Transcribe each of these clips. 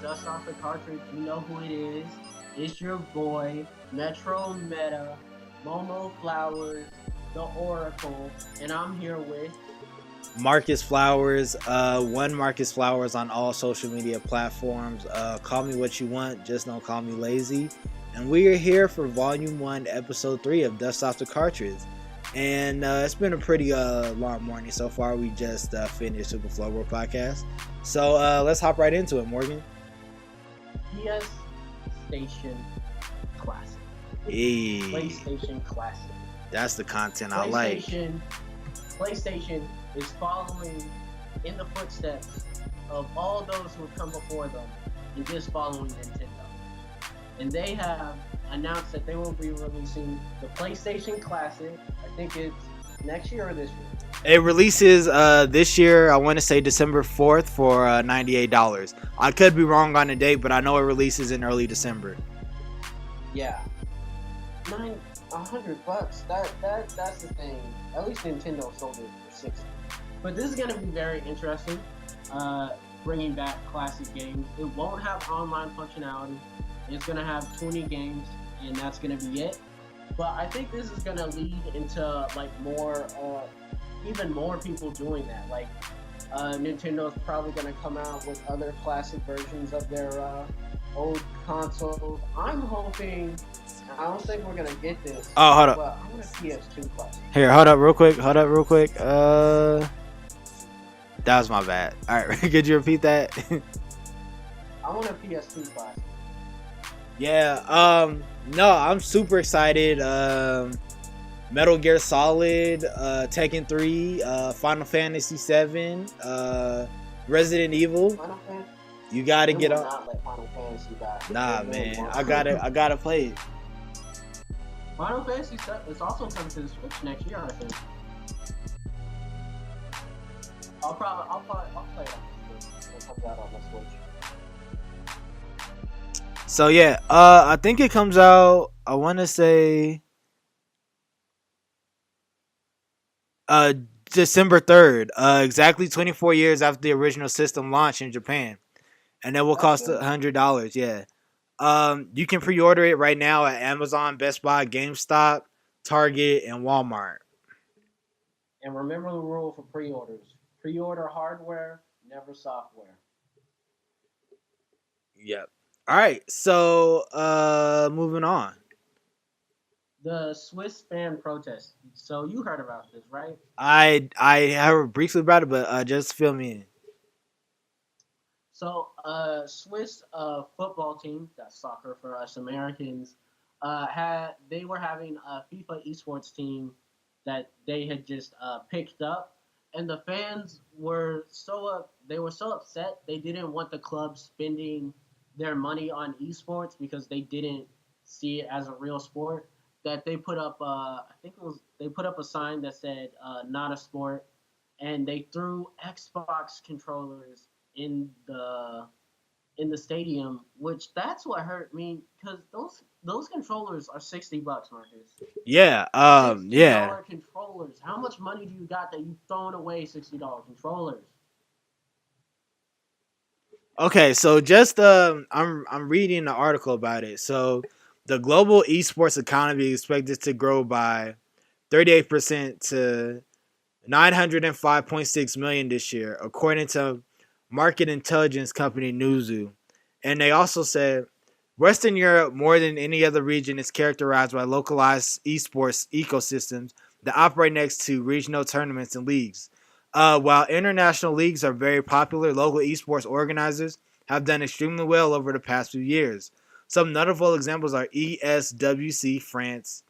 Dust Off the Cartridge. You know who it is. It's your boy, Metro Meta, Momo Flowers, the Oracle, and I'm here with. Marcus Flowers, one Marcus Flowers on all social media platforms. Call me what you want, just don't call me lazy. And we are here for Volume 1, Episode 3 of Dust Off the Cartridge. And it's been a pretty long morning so far. We just finished Super Flow Podcast. So let's hop right into it, Morgan. PS Station Classic. Hey. PlayStation Classic. That's the content I like. PlayStation is following in the footsteps of all those who have come before them and just following Nintendo. And they have announced that they will be releasing the PlayStation Classic. I think it's next year or this year. It releases this year, I want to say December 4th for $98. I could be wrong on the date, but I know it releases in early December. Yeah. $100. That's the thing. At least Nintendo sold it for $60. But this is going to be very interesting. Bringing back classic games. It won't have online functionality. It's going to have 20 games, and that's going to be it. But I think this is going to lead into like more, even more people doing that. Like Nintendo's probably going to come out with other classic versions of their old consoles. I'm hoping. I don't think we're gonna get this. Oh, hold up. Well, I want a PS2 classic. Here, hold up real quick. That was my bad. All right, could you repeat that? I want a PS2 classic. Yeah. No, I'm super excited. Metal Gear Solid, Tekken 3, Final Fantasy 7, Resident Evil. Final Fantasy. You gotta get on. Not let Final Fantasy die. Nah, man, I gotta play it. Final Fantasy is also coming to the Switch next year, I think. I'll play it on the Switch when it comes out on the Switch. So yeah, I think it comes out. I want to say, December 3rd. Exactly 24 years after the original system launched in Japan, and it will cost $100. Yeah. You can pre-order it right now at Amazon, Best Buy, GameStop, Target, and Walmart. And remember the rule for pre-orders. Pre-order hardware, never software. Yep. All right. So, moving on. The Swiss fan protest. So you heard about this, right? I heard briefly about it, but just fill me in. So, Swiss football team, that's soccer for us Americans, they were having a FIFA esports team that they had just picked up, and the fans were so upset they didn't want the club spending their money on esports because they didn't see it as a real sport. That they put up, they put up a sign that said "not a sport," and they threw Xbox controllers in the stadium, which that's what hurt me because those controllers are $60, Marcus. Yeah, yeah. Controllers. How much money do you got that you've thrown away $60 controllers? Okay, so just I'm reading the article about it. So the global esports economy is expected to grow by 38% to 905.6 million this year, according to market intelligence company Newzoo. And they also said Western Europe, more than any other region, is characterized by localized esports ecosystems that operate next to regional tournaments and leagues. While international leagues are very popular, local esports organizers have done extremely well over the past few years. Some notable examples are ESWC France,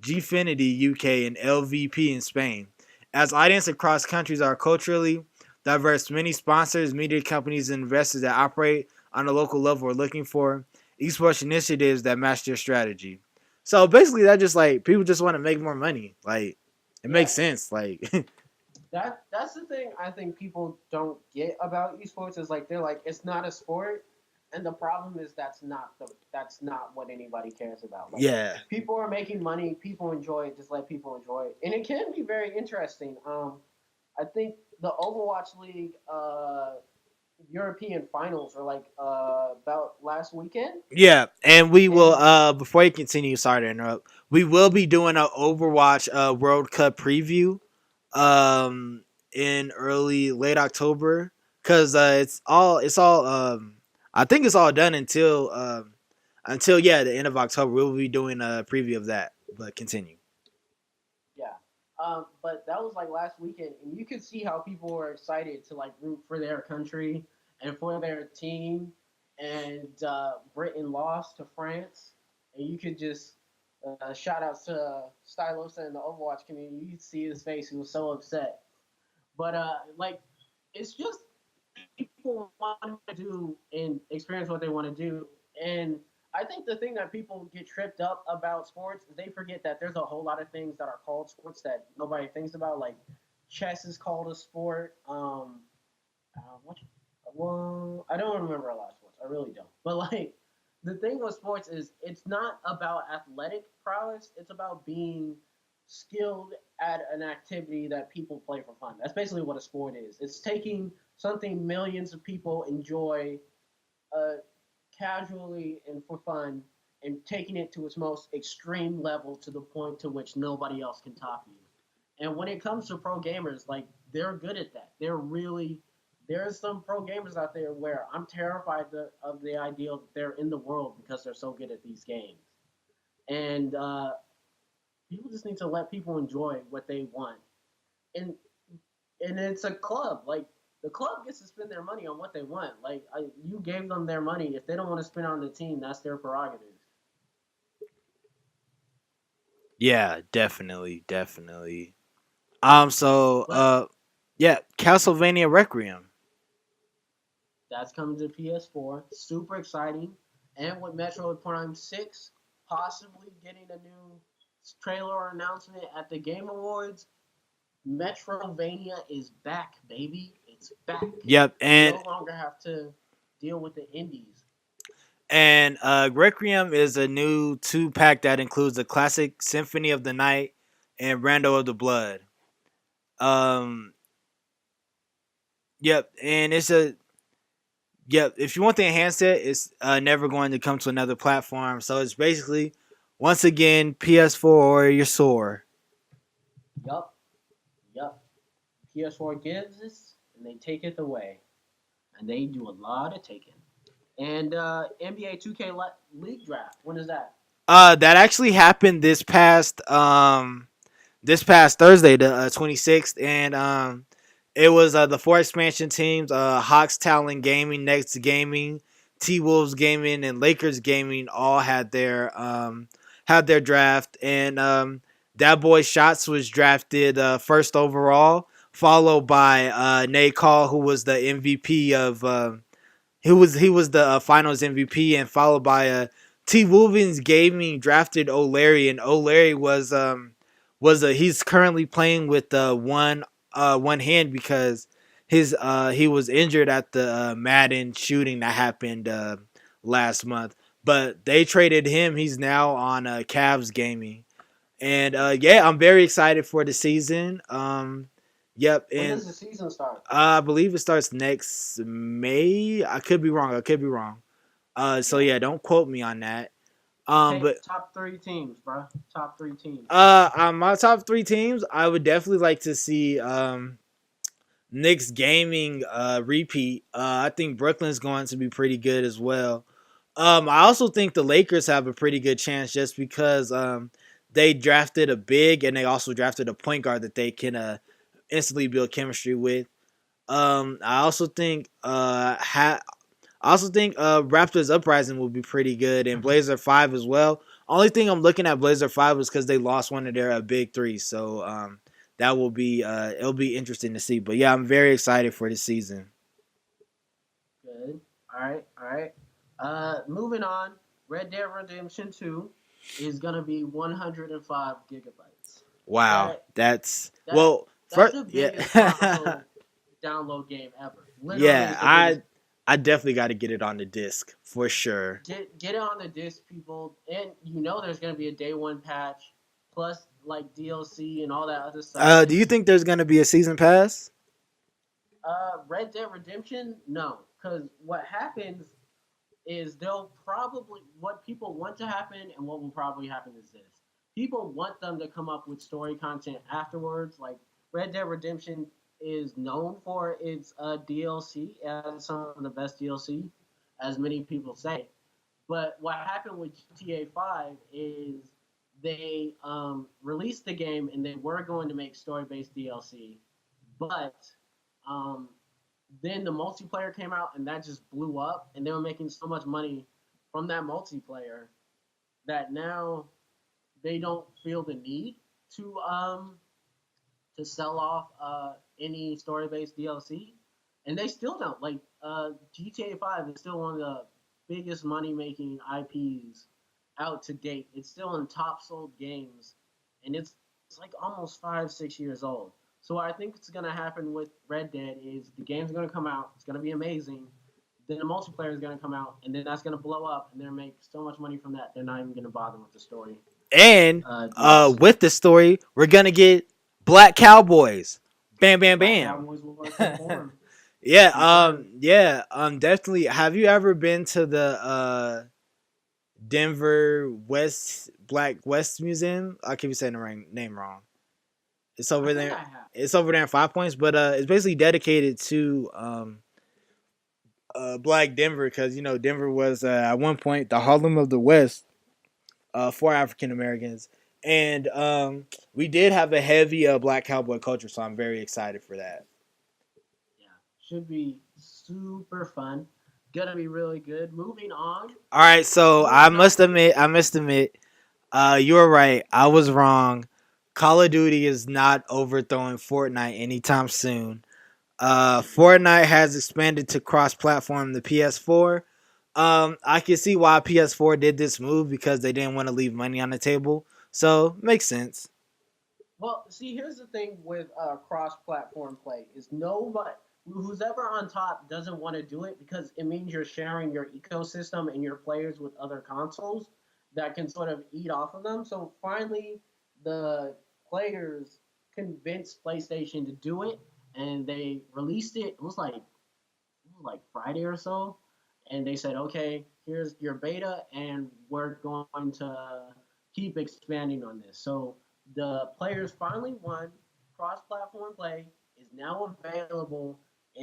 Gfinity UK, and LVP in Spain. As audience across countries are culturally diverse, many sponsors, media companies, and investors that operate on a local level are looking for esports initiatives that match their strategy. So basically, that just like people just want to make more money. Like it makes sense. Like that's the thing I think people don't get about esports is like they're like it's not a sport, and the problem is that's not what anybody cares about. Like, yeah, people are making money, people enjoy it, just let people enjoy it, and it can be very interesting. I think the Overwatch League European finals were like about last weekend, Yeah, and we will. and Before you continue, sorry to interrupt. We will be doing an Overwatch World Cup preview, um, in early late October, because it's all I think it's all done until yeah the end of October. We'll be doing a preview of that. But continue. yeah. But that was like last weekend, and you could see how people were excited to like root for their country and for their team. And Britain lost to France, and you could just shout out to Stylos and the Overwatch community. You could see his face; he was so upset. But like, it's just people want to do and experience what they want to do. And I think the thing that people get tripped up about sports is they forget that there's a whole lot of things that are called sports that nobody thinks about. Like chess is called a sport. What? Well, I don't remember a lot of sports. I really don't. But like the thing with sports is it's not about athletic prowess. It's about being skilled at an activity that people play for fun. That's basically what a sport is. It's taking something millions of people enjoy uh, casually and for fun and taking it to its most extreme level to the point to which nobody else can top you. And when it comes to pro gamers, like they're good at that. They're really there's some pro gamers out there where I'm terrified of the idea that they're in the world because they're so good at these games. And people just need to let people enjoy what they want. And it's a club. Like the club gets to spend their money on what they want. Like you gave them their money. If they don't want to spend on the team, that's their prerogative. Yeah, definitely, definitely. So But yeah, Castlevania Requiem. that's coming to PS4. Super exciting. And with Metroid Prime 6 possibly getting a new trailer or announcement at the Game Awards, Metrovania is back, baby. It's back. Yep, We and no longer have to deal with the indies. And Requiem is a new 2 pack that includes the classic Symphony of the Night and Brando of the Blood. Um, yep, and it's a yep. If you want the enhanced set, it's never going to come to another platform. So it's basically once again PS4 or your sore. Yup, yup. PS4 gives us, and they take it away. And they do a lot of taking. And NBA 2K League Draft, when is that? That actually happened this past Thursday, the 26th, and it was the 4 expansion teams: Hawks Talon Gaming, Next Gaming, T Wolves Gaming, and Lakers Gaming all had their draft, and that boy Shots was drafted first overall, followed by Nate Call, who was the MVP of he was the Finals MVP, and followed by T Wolves Gaming drafted O'Leary, and O'Leary he's currently playing with one hand because he was injured at the Madden shooting that happened last month. But they traded him. He's now on Cavs Gaming, and yeah, I'm very excited for the season. Yep, When and does the season start? I believe it starts next May. I could be wrong. I could be wrong. So Yeah. yeah, don't quote me on that. But Top three teams, bro. Top three teams. on my top 3 teams, I would definitely like to see Knicks Gaming repeat. I think Brooklyn's going to be pretty good as well. I also think the Lakers have a pretty good chance just because they drafted a big and they also drafted a point guard that they can instantly build chemistry with. I also think Raptors Uprising will be pretty good, and Blazer 5 as well. Only thing I'm looking at Blazer 5 is because they lost one of their big three, so that will be it'll be interesting to see. But yeah, I'm very excited for this season. Good. All right. All right. Moving on. Red Dead Redemption 2 is gonna be 105 gigabytes. Wow, That that's that well, that's first the biggest yeah, console download game ever. Literally, yeah. it's the biggest. I definitely got to get it on the disc for sure. Get it on the disc, people, and you know there's gonna be a day one patch, plus like DLC and all that other stuff. Do you think there's gonna be a season pass? Red Dead Redemption, no. because what happens is they'll probably what people want to happen and what will probably happen is this. People want them to come up with story content afterwards. Like Red Dead Redemption is known for its DLC as some of the best DLC, as many people say. But what happened with GTA 5 is they released the game and they were going to make story based DLC, but um, then the multiplayer came out and that just blew up, and they were making so much money from that multiplayer that now they don't feel the need to sell off any story based DLC, and they still don't. Like GTA 5 is still one of the biggest money making IPs out to date. It's still in top sold games, and it's like almost 5 6 years old. So what I think is gonna happen with Red Dead is the game's gonna come out. It's gonna be amazing. Then the multiplayer is gonna come out, and then that's gonna blow up, and they're gonna make so much money from that. They're not even gonna bother with the story. And DLC. with the story, we're gonna get Black Cowboys. Bam, bam, Black bam. Cowboys will perform. Yeah, Confirmed. definitely. Have you ever been to the Denver West Black West Museum? I keep saying the name wrong. It's over I think there. I have. It's over there in 5 Points, but it's basically dedicated to Black Denver because you know Denver was at one point the Harlem of the West for African Americans, and we did have a heavy Black cowboy culture, so I'm very excited for that. Yeah, should be super fun. Gonna be really good. Moving on. All right, so Moving on. I must admit, you were right. I was wrong. Call of Duty is not overthrowing Fortnite anytime soon. Fortnite has expanded to cross-platform the PS4. I can see why PS4 did this move because they didn't want to leave money on the table. So makes sense. Well, see, here's the thing with cross-platform play is nobody who's ever on top doesn't want to do it because it means you're sharing your ecosystem and your players with other consoles that can sort of eat off of them. So finally, the players convinced PlayStation to do it, and they released it. It was like Friday or so, and they said, okay, here's your beta, and we're going to keep expanding on this. So the players finally won. Cross-platform play is now available,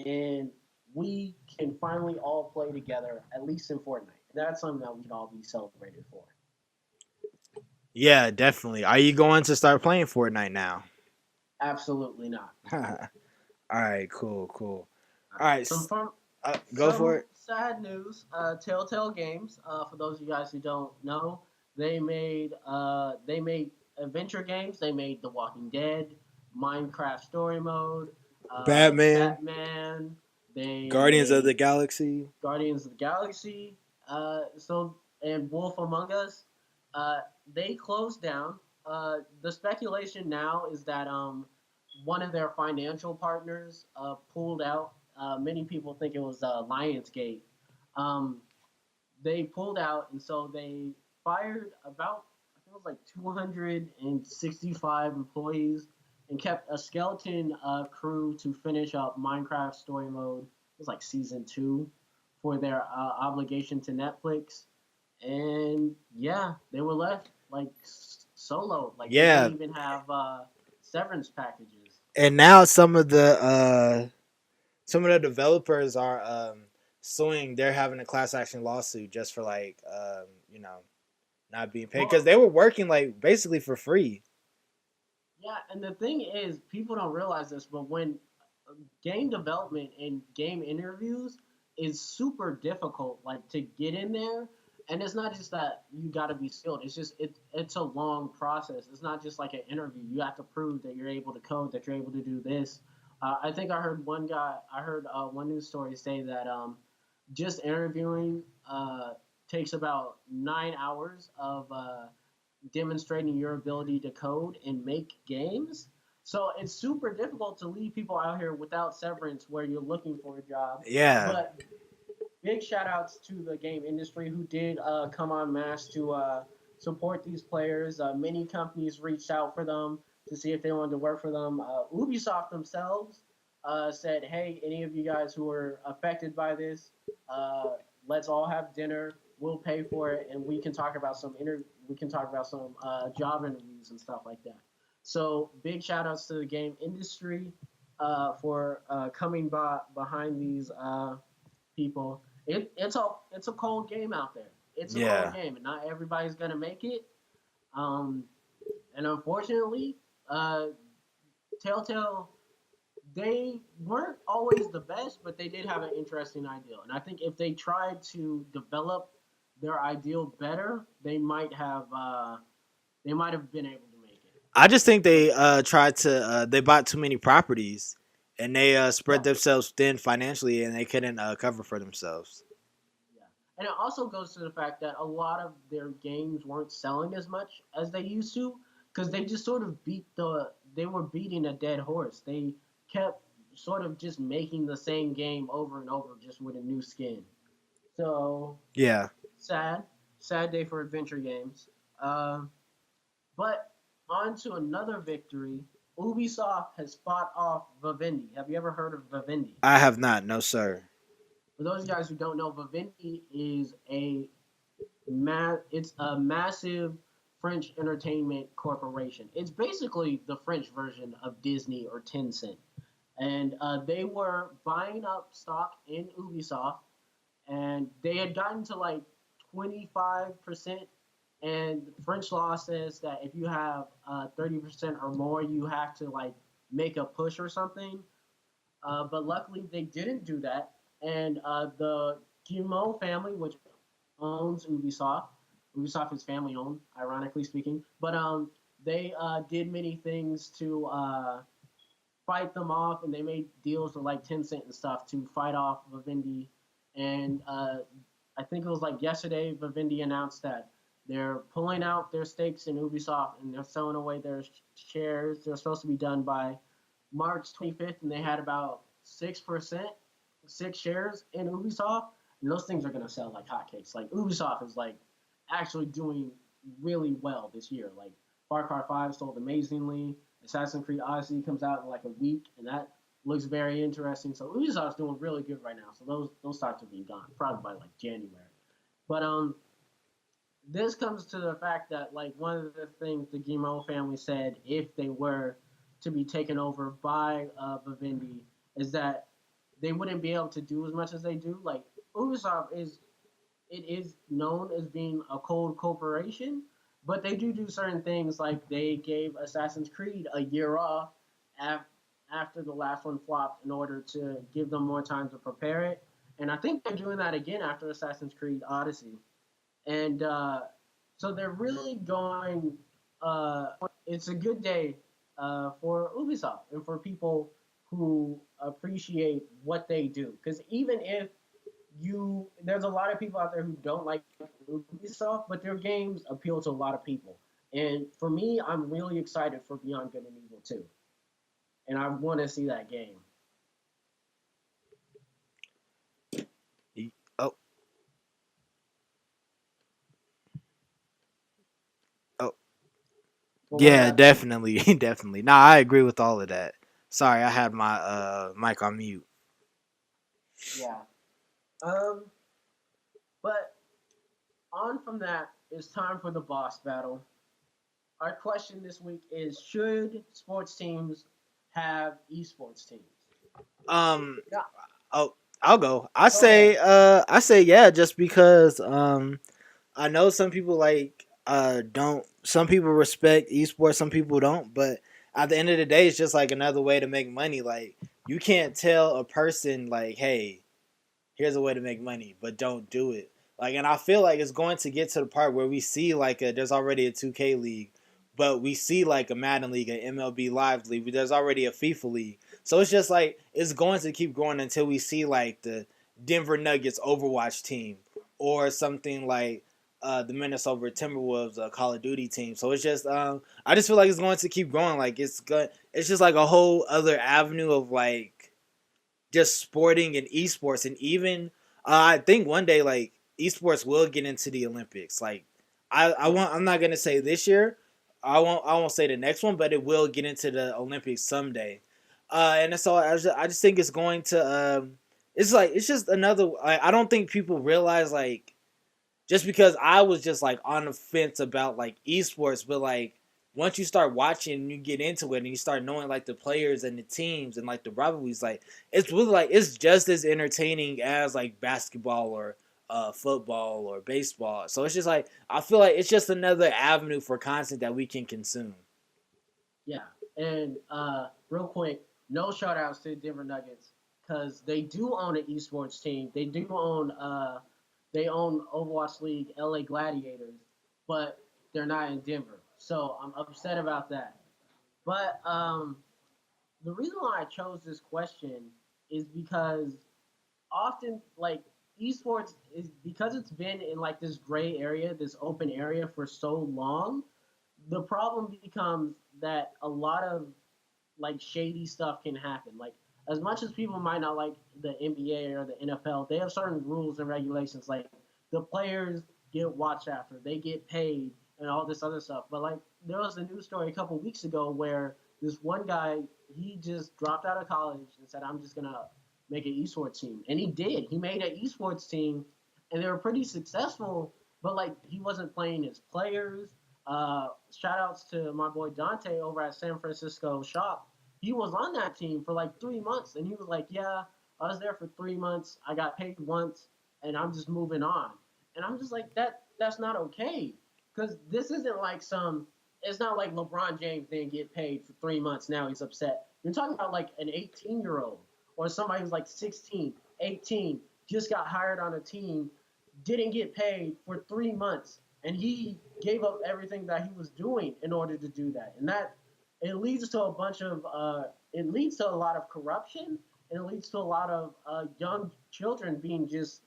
and we can finally all play together, at least in Fortnite. That's something that we can all be celebrated for. Yeah, definitely. Are you going to start playing Fortnite now? Absolutely not. All right, cool, cool. All All right. right, go for Some it. sad news. Telltale Games. For those of you guys who don't know, they made adventure games. They made The Walking Dead, Minecraft Story Mode, Batman, Batman. They Guardians of the made Galaxy. Guardians of the Galaxy. And Wolf Among Us. Uh, they closed down. The speculation now is that one of their financial partners pulled out. Many people think it was Lionsgate. Um, they pulled out, and so they fired about I think it was like 265 employees and kept a skeleton crew to finish up Minecraft Story Mode. It was like season two for their obligation to Netflix, and yeah, they were left like solo. Like they Yeah, didn't even have severance packages. and now some of the developers are suing. They're having a class action lawsuit just for like not being paid because Well, they were working like basically for free. yeah, and the thing is, people don't realize this, but when game development and game interviews is super difficult, like to get in there. And it's not just that you got to be skilled. It's a long process. It's not just like an interview. You have to prove that you're able to code, that you're able to do this. I think I heard one news story say that just interviewing takes about 9 hours of demonstrating your ability to code and make games. So it's super difficult to leave people out here without severance where you're looking for a job. Yeah, But big shout outs to the game industry who did come on mass to support these players. Many companies reached out for them to see if they wanted to work for them. Ubisoft themselves said, "Hey, any of you guys who are affected by this, uh, let's all have dinner. We'll pay for it, and we can talk about some job interviews and stuff like that." So big shout outs to the game industry for coming behind these people. It's a cold game out there. It's a cold Yeah. game, and not everybody's gonna make it. Um, and unfortunately, uh, Telltale, they weren't always the best, but they did have an interesting ideal. And I think if they tried to develop their ideal better, they might have been able to make it. I just think they tried to they bought too many properties and they spread Yeah, themselves thin financially and they couldn't cover for themselves. yeah. And it also goes to the fact that a lot of their games weren't selling as much as they used to because they just sort of they were beating a dead horse. They kept sort of just making the same game over and over just with a new skin. So Yeah. sad, sad day for adventure games. Um, but on to another victory. Ubisoft has fought off Vivindi. Have you ever heard of Vivindi? I have not, no sir. For those guys who don't know, Vivindi is it's a massive French entertainment corporation. It's basically the French version of Disney or Tencent, and they were buying up stock in Ubisoft, and they had gotten to like 25%. And French law says that if you have 30% or more, you have to like make a push or something. But luckily, they didn't do that. And the Guillemot family, which owns Ubisoft, Ubisoft is family owned, ironically speaking. But they did many things to fight them off, and they made deals with like Tencent and stuff to fight off Vivendi. And I think it was like yesterday, Vivendi announced that they're pulling out their stakes in Ubisoft and they're selling away their shares. They're supposed to be done by March 25th, and they had about 6%, 6 shares in Ubisoft. And those things are going to sell like hotcakes. Like Ubisoft is like actually doing really well this year. Like Far Cry 5 sold amazingly. Assassin's Creed Odyssey comes out in like a week, and that looks very interesting. So Ubisoft's doing really good right now. So those stocks will be gone probably by like January. But this comes to the fact that like one of the things the Guillemot family said if they were to be taken over by Vivendi is that they wouldn't be able to do as much as they do. Like Ubisoft is known as being a cold corporation, but they do certain things like they gave Assassin's Creed a year off after the last one flopped in order to give them more time to prepare it. And I think they're doing that again after Assassin's Creed Odyssey. And so they're really going. It's a good day for Ubisoft and for people who appreciate what they do. Because even if there's a lot of people out there who don't like Ubisoft, but their games appeal to a lot of people. And for me, I'm really excited for Beyond Good and Evil 2. And I want to see that game. Oh, oh, But what yeah, about you? definitely, definitely. Nah, I agree with all of that. Sorry, I had my mic on mute. Yeah. Um, but on from that, it's time for the boss battle. Our question this week is: should sports teams have esports teams? Um, Yeah, oh, I'll go. go ahead. I say yeah, just because I know some people like don't some people respect esports, some people don't, but at the end of the day it's just like another way to make money. Like you can't tell a person like, "Hey, here's a way to make money, but don't do it." Like, and I feel like it's going to get to the part where we see like there's already a 2K league, but we see like a Madden league, an MLB Live league. There's already a FIFA league, so it's just like it's going to keep growing until we see like the Denver Nuggets Overwatch team or something like the Minnesota Timberwolves Call of Duty team. So it's just I just feel like it's going to keep growing. Like it's just like a whole other avenue of like just sporting and esports, and even I think one day like esports will get into the Olympics. Like I'm not gonna say this year. I won't say the next one, but it will get into the Olympics someday. And so I just think it's going to it's like it's just another. I don't think people realize like just because I was just like on the fence about like esports, but like once you start watching and you get into it and you start knowing like the players and the teams and like the rivalries, like it's really like it's just as entertaining as like basketball or football or baseball. So it's just like I feel like it's just another avenue for content that we can consume. Yeah, and real quick, no shout outs to the Denver Nuggets because they do own an esports team. They own Overwatch League LA Gladiators, but they're not in Denver. So I'm upset about that. But the reason why I chose this question is because often like esports is because it's been in like this gray area, this open area for so long. The problem becomes that a lot of like shady stuff can happen. Like as much as people might not like the NBA or the NFL, they have certain rules and regulations. Like the players get watched after, they get paid, and all this other stuff. But like there was a news story a couple weeks ago where this one guy he just dropped out of college and said, "I'm just gonna make an esports team," and he did. He made an esports team, and they were pretty successful. But like he wasn't playing his players. Shout outs to my boy Dante over at San Francisco Shop. He was on that team for like 3 months, and he was like, "Yeah, I was there for 3 months. I got paid once, and I'm just moving on." And I'm just like, that's not okay, because this isn't like some. It's not like LeBron James didn't get paid for 3 months. Now he's upset. You're talking about like an 18-year-old or somebody who's like 16, 18, just got hired on a team, didn't get paid for 3 months, and he gave up everything that he was doing in order to do that. And that it leads to a bunch of it leads to a lot of corruption, and it leads to a lot of young children being just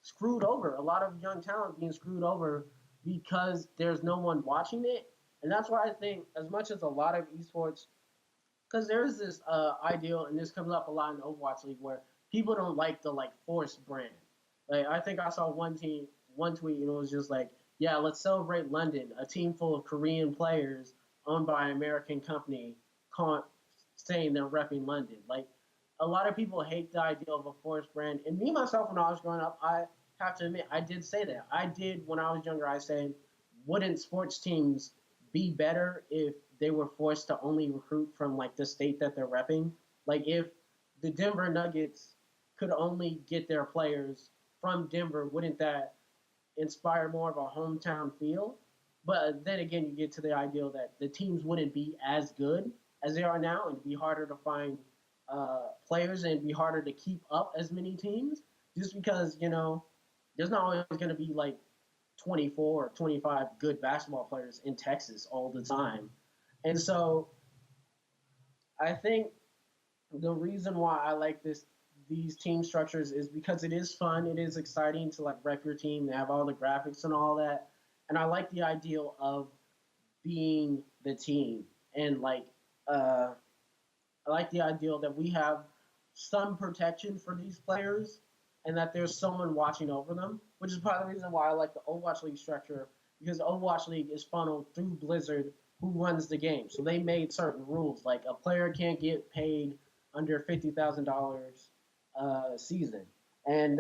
screwed over, a lot of young talent being screwed over because there's no one watching it. And that's why I think as much as a lot of esports, because there's this ideal, and this comes up a lot in the Overwatch League, where people don't like the like forced brand. Like I think I saw one tweet, and it was just like, "Yeah, let's celebrate London, a team full of Korean players owned by an American company, saying they're repping London." Like a lot of people hate the idea of a forced brand, and me myself, when I was growing up, I have to admit I did say that. I did when I was younger. I said, "Wouldn't sports teams be better if they were forced to only recruit from like the state that they're repping? Like if the Denver Nuggets could only get their players from Denver, wouldn't that inspire more of a hometown feel?" But then again, you get to the ideal that the teams wouldn't be as good as they are now, and it'd be harder to find players, and it'd be harder to keep up as many teams, just because there's not always going to be like 24 or 25 good basketball players in Texas all the time. And so I think the reason why I like these team structures is because it is fun, it is exciting to like rep your team, have all the graphics and all that. And I like the ideal of being the team, and like I like the ideal that we have some protection for these players and that there's someone watching over them, which is part of the reason why I like the Overwatch League structure, because the Overwatch League is funneled through Blizzard, who runs the game. So they made certain rules, like a player can't get paid under $50,000 a season. And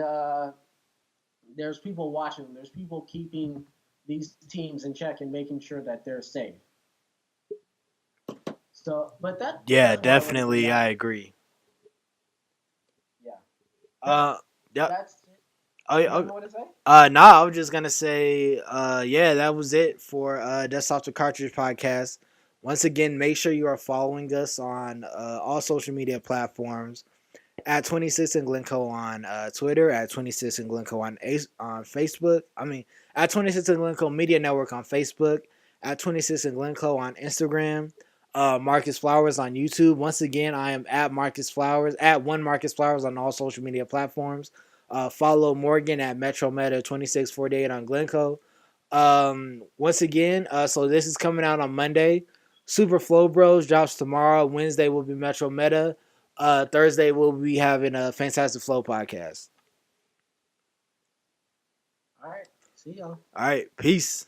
there's people watching them. There's people keeping these teams in check and making sure that they're safe. So, but Yeah, that's what I wanted to definitely, say. I agree. Yeah, that Uh, yep. that's it. Oh, You have yeah, more to say? no, I was just gonna say, yeah, that was it for That's Off the Cartridge Podcast. Once again, make sure you are following us on all social media platforms at 26 and Glencoe on Twitter, at 26 and Glencoe on Facebook. I mean, at 26 and Glencoe Media Network on Facebook, at 26 and Glencoe on Instagram. Marcus Flowers on YouTube. Once again, I am at Marcus Flowers, at one Marcus Flowers on all social media platforms. Follow Morgan at Metro Meta 2648 on Glencoe. Once again, so this is coming out on Monday. Super Flow Bros drops tomorrow. Wednesday will be Metro Meta. Thursday we'll be having a Fantastic Flow podcast. All right. See y'all. All right, peace.